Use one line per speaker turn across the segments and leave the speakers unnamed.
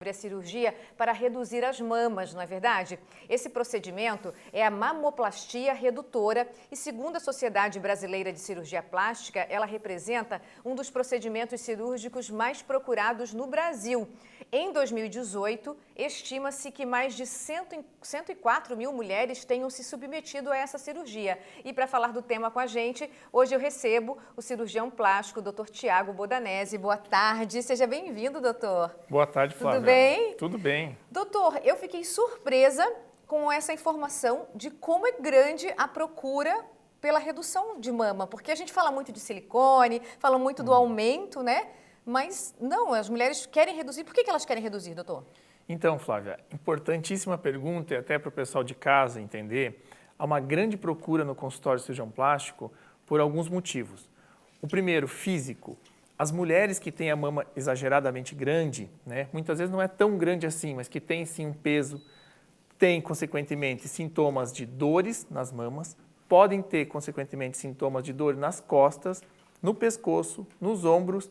Sobre a cirurgia para reduzir as mamas, não é verdade? Esse procedimento é a mamoplastia redutora e, segundo a Sociedade Brasileira de Cirurgia Plástica, ela representa um dos procedimentos cirúrgicos mais procurados no Brasil. Em 2018, estima-se que mais de 104 mil mulheres tenham se submetido a essa cirurgia. E para falar do tema com a gente, hoje eu recebo o cirurgião plástico, Dr. Tiago Bodanese. Boa tarde, seja bem-vindo, doutor.
Boa tarde, Flávia.
Tudo bem?
Tudo bem.
Doutor, eu fiquei surpresa com essa informação de como é grande a procura pela redução de mama, porque a gente fala muito de silicone, fala muito do aumento, né? Mas não, as mulheres querem reduzir. Por que elas querem reduzir, doutor?
Então, Flávia, importantíssima pergunta e até para o pessoal de casa entender, há uma grande procura no consultório de cirurgião plástico por alguns motivos. O primeiro, físico. As mulheres que têm a mama exageradamente grande, né, muitas vezes não é tão grande assim, mas que tem sim um peso, têm, consequentemente, sintomas de dores nas mamas, podem ter, consequentemente, sintomas de dor nas costas, no pescoço, nos ombros.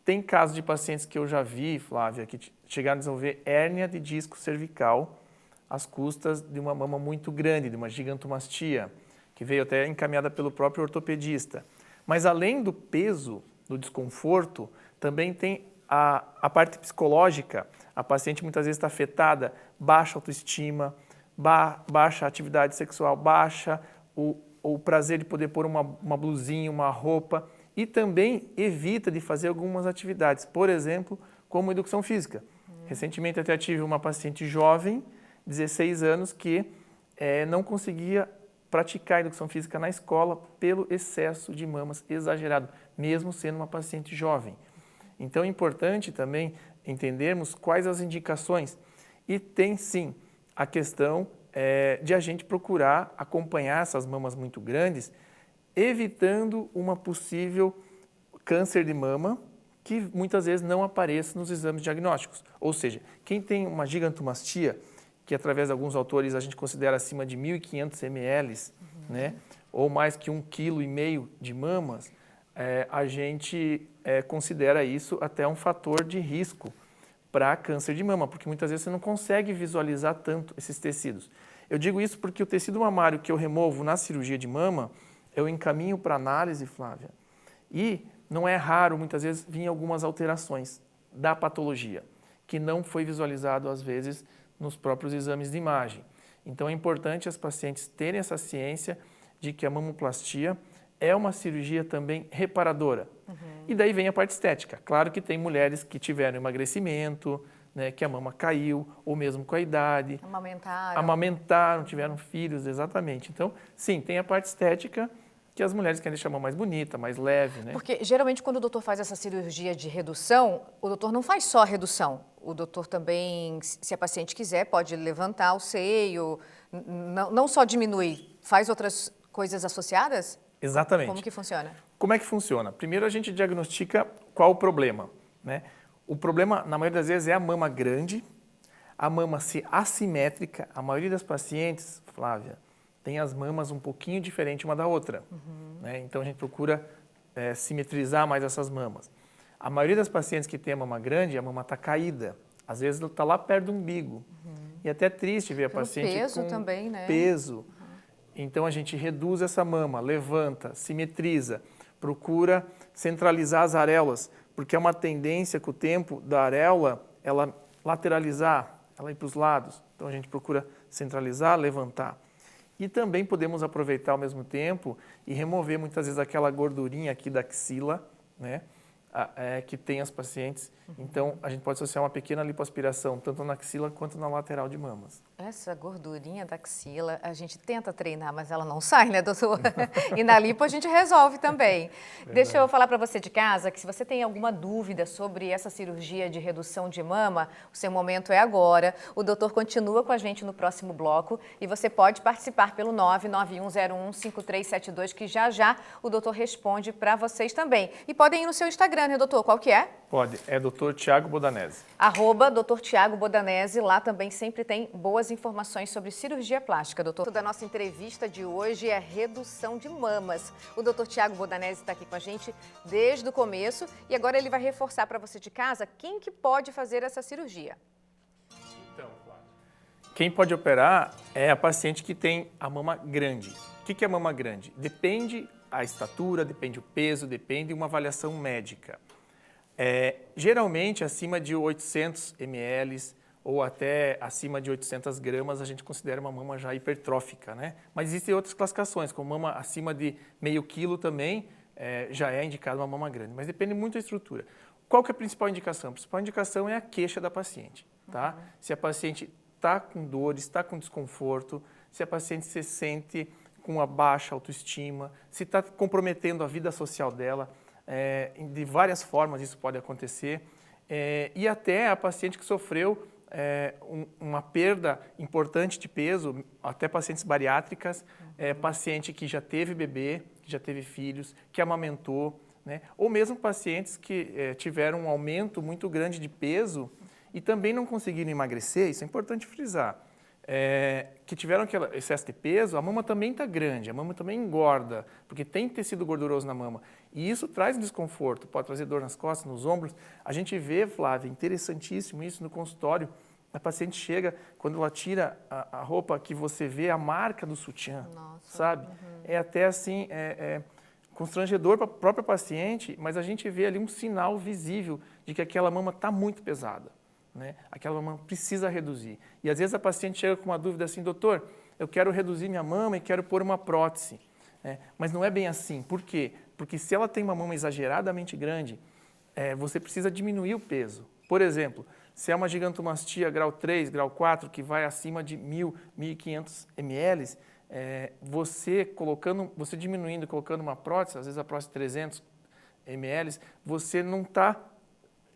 Tem casos de pacientes que eu já vi, Flávia, que chegaram a desenvolver hérnia de disco cervical às custas de uma mama muito grande, de uma gigantomastia, que veio até encaminhada pelo próprio ortopedista. Mas além do peso, do desconforto, também tem a parte psicológica. A paciente muitas vezes está afetada, baixa autoestima, baixa atividade sexual, baixa o prazer de poder pôr uma blusinha, uma roupa, e também evita de fazer algumas atividades, por exemplo, como educação física. Recentemente até tive uma paciente jovem, 16 anos, que não conseguia praticar educação física na escola pelo excesso de mamas exagerado, mesmo sendo uma paciente jovem. Então é importante também entendermos quais as indicações. E tem sim a questão de a gente procurar acompanhar essas mamas muito grandes, evitando uma possível câncer de mama que muitas vezes não apareça nos exames diagnósticos. Ou seja, quem tem uma gigantomastia, que através de alguns autores a gente considera acima de 1.500 ml, né, ou mais que 1,5 kg de mamas, a gente considera isso até um fator de risco para câncer de mama, porque muitas vezes você não consegue visualizar tanto esses tecidos. Eu digo isso porque o tecido mamário que eu removo na cirurgia de mama, eu encaminho para análise, Flávia, e não é raro, muitas vezes, vir algumas alterações da patologia, que não foi visualizado, às vezes, nos próprios exames de imagem. Então, é importante as pacientes terem essa ciência de que a mamoplastia é uma cirurgia também reparadora. E daí vem a parte estética. Claro que tem mulheres que tiveram emagrecimento, né, que a mama caiu, ou mesmo com a idade. Amamentaram, tiveram filhos, exatamente. Então, sim, tem a parte estética, que as mulheres querem deixar a mama mais bonita, mais leve, né?
Porque, geralmente, quando o doutor faz essa cirurgia de redução, o doutor não faz só a redução. O doutor também, se a paciente quiser, pode levantar o seio, não só diminui, faz outras coisas associadas?
Exatamente.
Como que funciona?
Como é que funciona? Primeiro, a gente diagnostica qual o problema, né? O problema, na maioria das vezes, é a mama grande, a mama assimétrica. A maioria das pacientes, Flávia, tem as mamas um pouquinho diferente uma da outra. Né? Então, a gente procura simetrizar mais essas mamas. A maioria das pacientes que tem a mama grande, a mama está caída. Às vezes, ela está lá perto do umbigo. E é até triste ver a paciente
peso
com
também, né?
peso. Então, a gente reduz essa mama, levanta, simetriza, procura centralizar as areolas, porque é uma tendência com o tempo da areola, ela lateralizar, ela ir para os lados. Então, a gente procura centralizar, levantar. E também podemos aproveitar ao mesmo tempo e remover muitas vezes aquela gordurinha aqui da axila, né, que tem as pacientes. Então, a gente pode associar uma pequena lipoaspiração, tanto na axila quanto na lateral de mamas.
Essa gordurinha da axila, a gente tenta treinar, mas ela não sai, né, doutor? E na lipo a gente resolve também. Deixa eu falar para você de casa que se você tem alguma dúvida sobre essa cirurgia de redução de mama, o seu momento é agora. O doutor continua com a gente no próximo bloco e você pode participar pelo 991015372, que já o doutor responde para vocês também. E podem ir no seu Instagram, né, doutor? Qual que é?
Pode, é Dr. Tiago Bodanese.
@Dr. Tiago Bodanese, lá também sempre tem boas informações sobre cirurgia plástica, doutor. O da nossa entrevista de hoje é redução de mamas. O Dr. Tiago Bodanese está aqui com a gente desde o começo e agora ele vai reforçar para você de casa quem que pode fazer essa cirurgia.
Então, Flávio, quem pode operar é a paciente que tem a mama grande. O que é a mama grande? Depende a estatura, depende o peso, depende uma avaliação médica. Geralmente, acima de 800 ml ou até acima de 800 gramas, a gente considera uma mama já hipertrófica, né? Mas existem outras classificações, como mama acima de meio quilo também, já é indicada uma mama grande, mas depende muito da estrutura. Qual que é a principal indicação? A principal indicação é a queixa da paciente, tá? Se a paciente está com dores, está com desconforto, se a paciente se sente com uma baixa autoestima, se está comprometendo a vida social dela, de várias formas isso pode acontecer, e até a paciente que sofreu uma perda importante de peso, até pacientes bariátricas, paciente que já teve bebê, que já teve filhos, que amamentou, né? Ou mesmo pacientes que tiveram um aumento muito grande de peso e também não conseguiram emagrecer, isso é importante frisar, que tiveram aquele excesso de peso, a mama também está grande, a mama também engorda, porque tem tecido gorduroso na mama. E isso traz desconforto, pode trazer dor nas costas, nos ombros. A gente vê, Flávia, interessantíssimo isso no consultório. A paciente chega, quando ela tira a roupa, que você vê a marca do sutiã, sabe? É até assim, constrangedor para a própria paciente, mas a gente vê ali um sinal visível de que aquela mama está muito pesada, né? Aquela mama precisa reduzir. E às vezes a paciente chega com uma dúvida assim, doutor, eu quero reduzir minha mama e quero pôr uma prótese. Mas não é bem assim. Por quê? Porque se ela tem uma mama exageradamente grande, você precisa diminuir o peso. Por exemplo, se é uma gigantomastia grau 3, grau 4, que vai acima de 1.000, 1.500 ml, você diminuindo, colocando uma prótese, às vezes a prótese 300 ml, você não está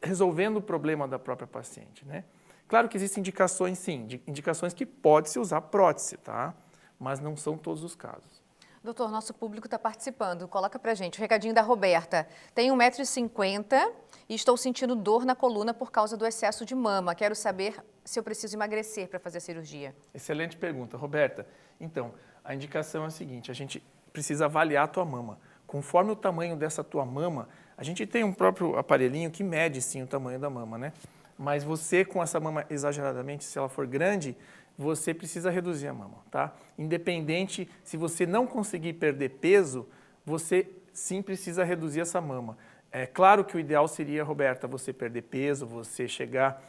resolvendo o problema da própria paciente, né? Claro que existem indicações, sim, indicações que pode-se usar prótese, tá? Mas não são todos os casos.
Doutor, nosso público está participando. Coloca pra gente o recadinho da Roberta. Tenho 1,50 m e estou sentindo dor na coluna por causa do excesso de mama. Quero saber se eu preciso emagrecer para fazer a cirurgia.
Excelente pergunta, Roberta. Então, a indicação é a seguinte, a gente precisa avaliar a tua mama. Conforme o tamanho dessa tua mama, a gente tem um próprio aparelhinho que mede, sim, o tamanho da mama, né? Mas você, com essa mama exageradamente, se ela for grande, você precisa reduzir a mama, tá? Independente, se você não conseguir perder peso, você sim precisa reduzir essa mama. É claro que o ideal seria, Roberta, você perder peso, você chegar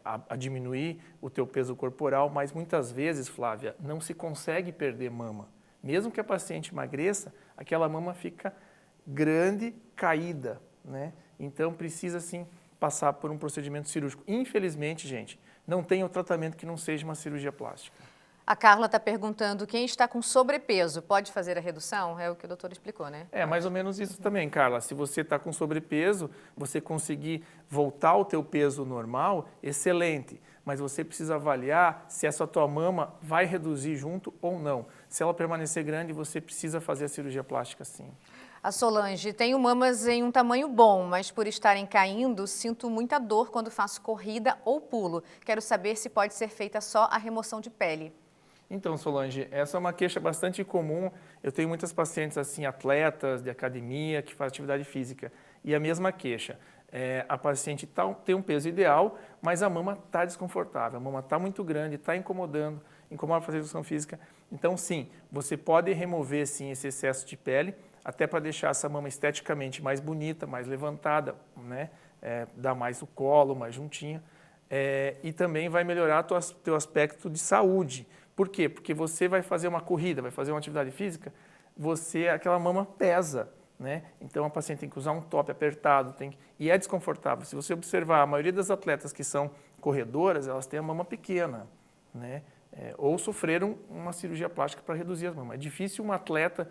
a diminuir o teu peso corporal, mas muitas vezes, Flávia, não se consegue perder mama. Mesmo que a paciente emagreça, aquela mama fica grande, caída, né? Então precisa sim passar por um procedimento cirúrgico. Infelizmente, gente, não tem outro tratamento que não seja uma cirurgia plástica.
A Carla está perguntando, quem está com sobrepeso pode fazer a redução? É o que o doutor explicou, né?
É mais ou menos isso também, Carla. Se você está com sobrepeso, você conseguir voltar ao teu peso normal, excelente. Mas você precisa avaliar se essa tua mama vai reduzir junto ou não. Se ela permanecer grande, você precisa fazer a cirurgia plástica sim.
A Solange, tenho mamas em um tamanho bom, mas por estarem caindo, sinto muita dor quando faço corrida ou pulo. Quero saber se pode ser feita só a remoção de pele.
Então, Solange, essa é uma queixa bastante comum. Eu tenho muitas pacientes assim, atletas de academia, que fazem atividade física. E a mesma queixa. A paciente tem um peso ideal, mas a mama está desconfortável. A mama está muito grande, está incomodando, incomoda para fazer educação física. Então, sim, você pode remover sim, esse excesso de pele, até para deixar essa mama esteticamente mais bonita, mais levantada, né? Dar mais o colo, mais juntinha. E também vai melhorar teu aspecto de saúde. Por quê? Porque você vai fazer uma corrida, vai fazer uma atividade física, aquela mama pesa, né? Então a paciente tem que usar um top apertado, e é desconfortável. Se você observar, a maioria das atletas que são corredoras, elas têm a mama pequena, né? Ou sofreram uma cirurgia plástica para reduzir as mamas. É difícil um atleta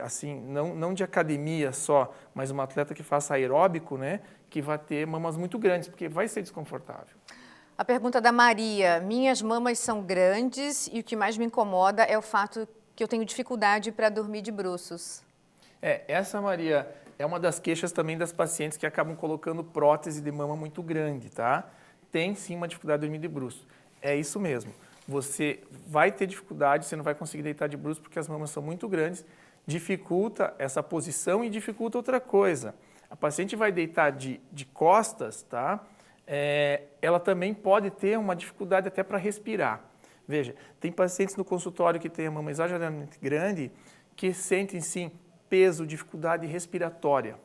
assim, não de academia só, mas uma atleta que faça aeróbico, né? Que vai ter mamas muito grandes, porque vai ser desconfortável.
A pergunta da Maria, minhas mamas são grandes e o que mais me incomoda é o fato que eu tenho dificuldade para dormir de bruços.
Essa, Maria, é uma das queixas também das pacientes que acabam colocando prótese de mama muito grande, tá? Tem sim uma dificuldade de dormir de bruços. É isso mesmo. Você vai ter dificuldade, você não vai conseguir deitar de bruços porque as mamas são muito grandes, dificulta essa posição e dificulta outra coisa. A paciente vai deitar de costas, tá? ela também pode ter uma dificuldade até para respirar. Veja, tem pacientes no consultório que têm a mama exageradamente grande que sentem, sim, peso, dificuldade respiratória.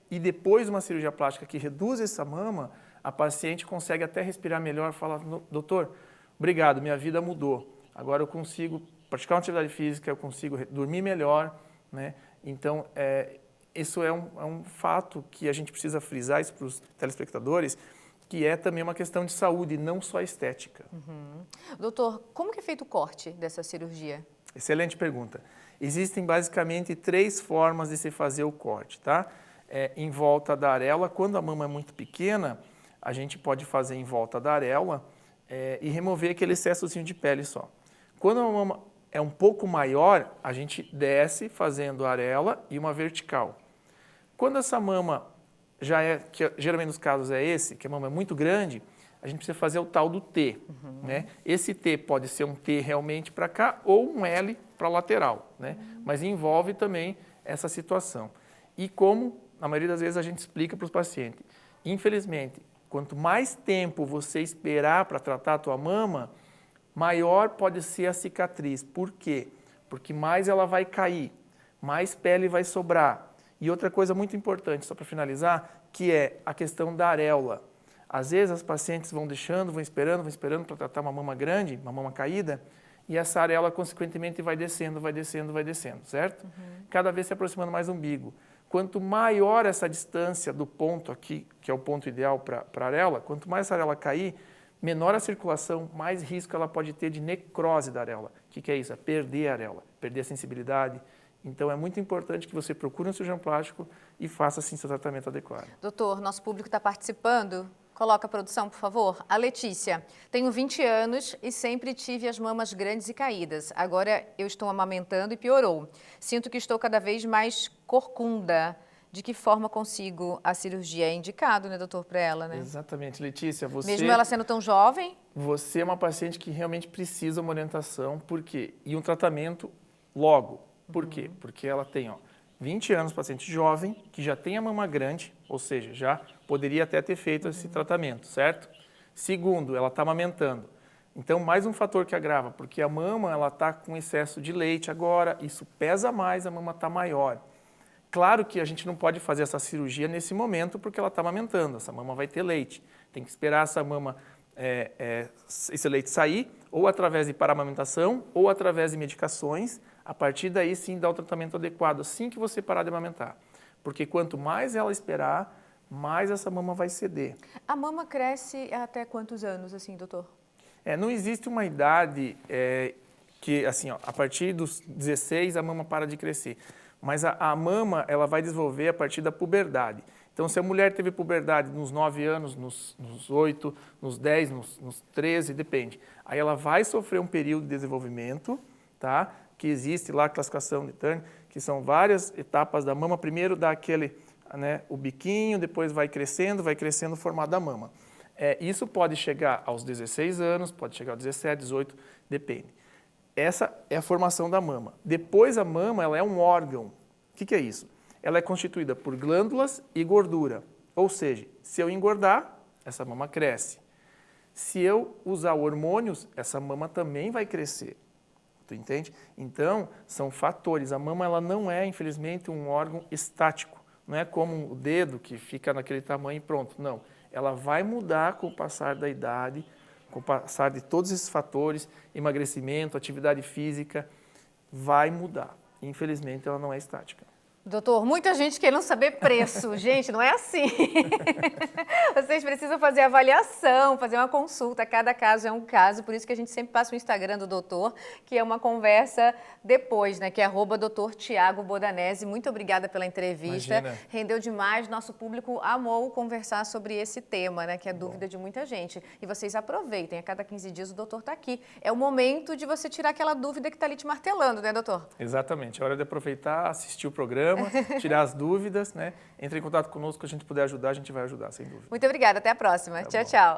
E depois de uma cirurgia plástica que reduz essa mama, a paciente consegue até respirar melhor e fala, doutor, obrigado, minha vida mudou. Agora eu consigo praticar uma atividade física, eu consigo dormir melhor, né? Então, isso é um fato que a gente precisa frisar isso para os telespectadores, que é também uma questão de saúde, não só estética.
Uhum. Doutor, como que é feito o corte dessa cirurgia?
Excelente pergunta. Existem basicamente 3 formas de se fazer o corte, tá? Em volta da areola, quando a mama é muito pequena, a gente pode fazer em volta da areola e remover aquele excessozinho de pele só. Quando a mama é um pouco maior, a gente desce fazendo a areola e uma vertical. Quando essa mama que geralmente nos casos é esse, que a mama é muito grande, a gente precisa fazer o tal do T. Né? Esse T pode ser um T realmente para cá ou um L para a lateral, né? Mas envolve também essa situação. E como, na maioria das vezes, a gente explica para os pacientes, infelizmente, quanto mais tempo você esperar para tratar a tua mama, maior pode ser a cicatriz. Por quê? Porque mais ela vai cair, mais pele vai sobrar. E outra coisa muito importante, só para finalizar, que é a questão da areola. Às vezes as pacientes vão deixando, vão esperando para tratar uma mama grande, uma mama caída, e essa areola, consequentemente, vai descendo, certo? Cada vez se aproximando mais do umbigo. Quanto maior essa distância do ponto aqui, que é o ponto ideal para a areola, quanto mais essa areola cair, menor a circulação, mais risco ela pode ter de necrose da areola. O que é isso? É perder a areola, perder a sensibilidade. Então, é muito importante que você procure um cirurgião plástico e faça, assim, seu tratamento adequado.
Doutor, nosso público está participando. Coloca a produção, por favor. A Letícia. Tenho 20 anos e sempre tive as mamas grandes e caídas. Agora eu estou amamentando e piorou. Sinto que estou cada vez mais corcunda. De que forma consigo a cirurgia? É indicado, né, doutor, para ela, né?
Exatamente, Letícia.
Mesmo ela sendo tão jovem?
Você é uma paciente que realmente precisa de uma orientação. Por quê? E um tratamento logo. Por quê? Porque ela tem 20 anos, paciente jovem, que já tem a mama grande, ou seja, já poderia até ter feito esse tratamento, certo? Segundo, ela está amamentando. Então, mais um fator que agrava, porque a mama ela está com excesso de leite agora, isso pesa mais, a mama está maior. Claro que a gente não pode fazer essa cirurgia nesse momento porque ela está amamentando, essa mama vai ter leite. Tem que esperar essa mama, esse leite sair, ou através de paramamentação, ou através de medicações. A partir daí, sim, dá o tratamento adequado, assim que você parar de amamentar. Porque quanto mais ela esperar, mais essa mama vai ceder.
A mama cresce até quantos anos, assim, doutor?
Não existe uma idade que, assim, a partir dos 16, a mama para de crescer. Mas a mama, ela vai desenvolver a partir da puberdade. Então, se a mulher teve puberdade nos 9 anos, nos 8, nos 10, nos 13, depende. Aí ela vai sofrer um período de desenvolvimento, tá? Que existe lá a classificação de Turner, que são várias etapas da mama. Primeiro dá aquele, o biquinho, depois vai crescendo o formato da mama. Isso pode chegar aos 16 anos, pode chegar aos 17, 18, depende. Essa é a formação da mama. Depois a mama ela é um órgão. O que é isso? Ela é constituída por glândulas e gordura. Ou seja, se eu engordar, essa mama cresce. Se eu usar hormônios, essa mama também vai crescer. Tu entende? Então, são fatores. A mama ela não é, infelizmente, um órgão estático. Não é como o dedo que fica naquele tamanho e pronto. Não. Ela vai mudar com o passar da idade, com o passar de todos esses fatores, emagrecimento, atividade física, vai mudar. Infelizmente, ela não é estática.
Doutor, muita gente querendo saber preço. Gente, não é assim. Vocês precisam fazer avaliação, fazer uma consulta. Cada caso é um caso, por isso que a gente sempre passa o Instagram do doutor, que é uma conversa depois, né? Que é @Dr. Tiago Bodanese. Muito obrigada pela entrevista.
Imagina.
Rendeu demais. Nosso público amou conversar sobre esse tema, né? Que é dúvida de muita gente. E vocês aproveitem. A cada 15 dias o doutor está aqui. É o momento de você tirar aquela dúvida que está ali te martelando, né, doutor?
Exatamente. É hora de aproveitar, assistir o programa, tirar as dúvidas, né? Entre em contato conosco, que a gente puder ajudar, a gente vai ajudar, sem dúvida.
Muito obrigada, até a próxima.
Tá
Tchau,
bom.
tchau.